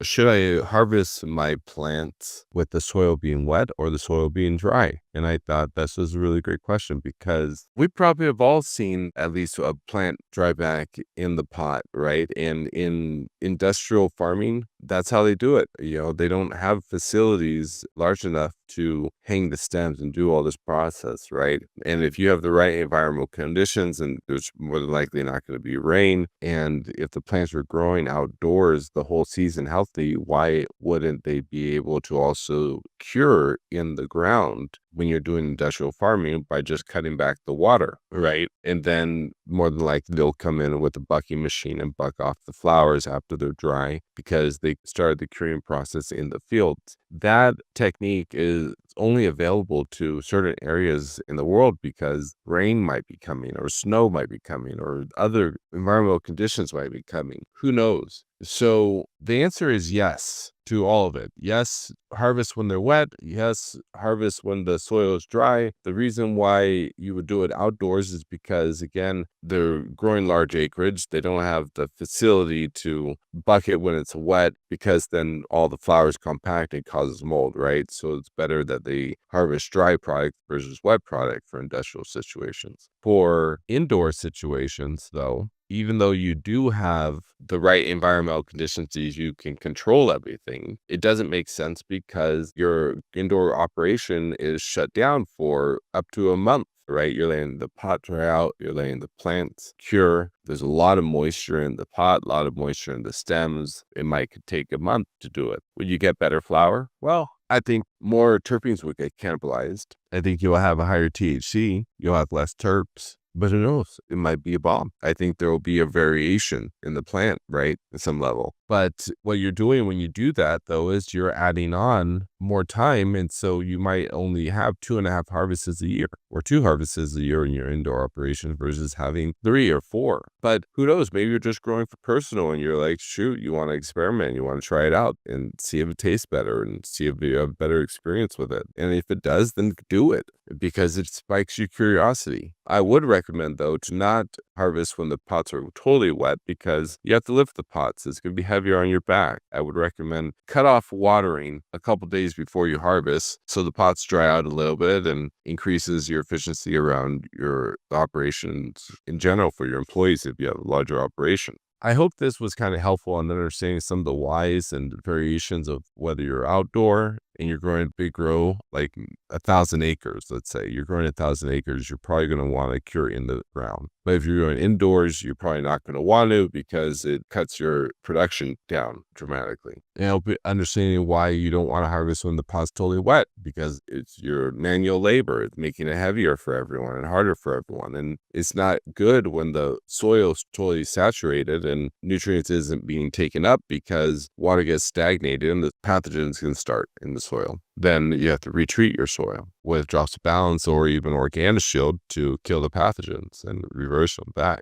Should I harvest my plants with the soil being wet or the soil being dry? And I thought this was a really great question because we probably have all seen at least a plant dry back in the pot, right? And in industrial farming, that's how they do it. They don't have facilities large enough to hang the stems and do all this process, right? And if you have the right environmental conditions, and there's more than likely not going to be rain, and if the plants are growing outdoors the whole season healthy, why wouldn't they be able to also cure in the ground when you're doing industrial farming by just cutting back the water, right? And then more than likely they'll come in with a bucking machine and buck off the flowers after they're dry because they started the curing process in the fields. That technique is only available to certain areas in the world because rain might be coming or snow might be coming or other environmental conditions might be coming. Who knows? So the answer is yes to all of it. Yes, harvest when they're wet. Yes, harvest when the soil is dry. The reason why you would do it outdoors is because, again, they're growing large acreage. They don't have the facility to bucket when it's wet because then all the flowers compact and causes mold, right? So it's better that they harvest dry product versus wet product for industrial situations. For indoor situations, though, even though you do have the right environmental conditions, you can control everything, it doesn't make sense because your indoor operation is shut down for up to a month, right? You're letting the pot dry out, you're letting the plants cure. There's a lot of moisture in the pot, a lot of moisture in the stems. It might take a month to do it. Would you get better flower? Well, I think more terpenes would get cannibalized. I think you'll have a higher THC, you'll have less terps. But who knows? It might be a bomb. I think there will be a variation in the plant, right? At some level. But what you're doing when you do that, though, is you're adding on more time. And so you might only have 2.5 harvests a year or 2 harvests a year in your indoor operation versus having 3 or 4. But who knows? Maybe you're just growing for personal and you're like, shoot, you want to experiment. You want to try it out and see if it tastes better and see if you have better experience with it. And if it does, then do it because it spikes your curiosity. I would recommend, though, to not harvest when the pots are totally wet because you have to lift the pots. It's going to be heavier on your back. I would recommend cut off watering a couple days before you harvest so the pots dry out a little bit and increases your efficiency around your operations in general for your employees if you have a larger operation. I hope this was kind of helpful in understanding some of the whys and variations of whether you're outdoor and you're growing a big grow, like 1,000 acres, let's say. You're growing 1,000 acres, you're probably going to want to cure in the ground. But if you're growing indoors, you're probably not going to want to because it cuts your production down dramatically. And understanding why you don't want to harvest when the pot's totally wet because it's your manual labor. It's making it heavier for everyone and harder for everyone. And it's not good when the soil's totally saturated and nutrients isn't being taken up because water gets stagnated and the pathogens can start in the soil. Then you have to retreat your soil with drops of balance or even Organoshield to kill the pathogens and reverse them back.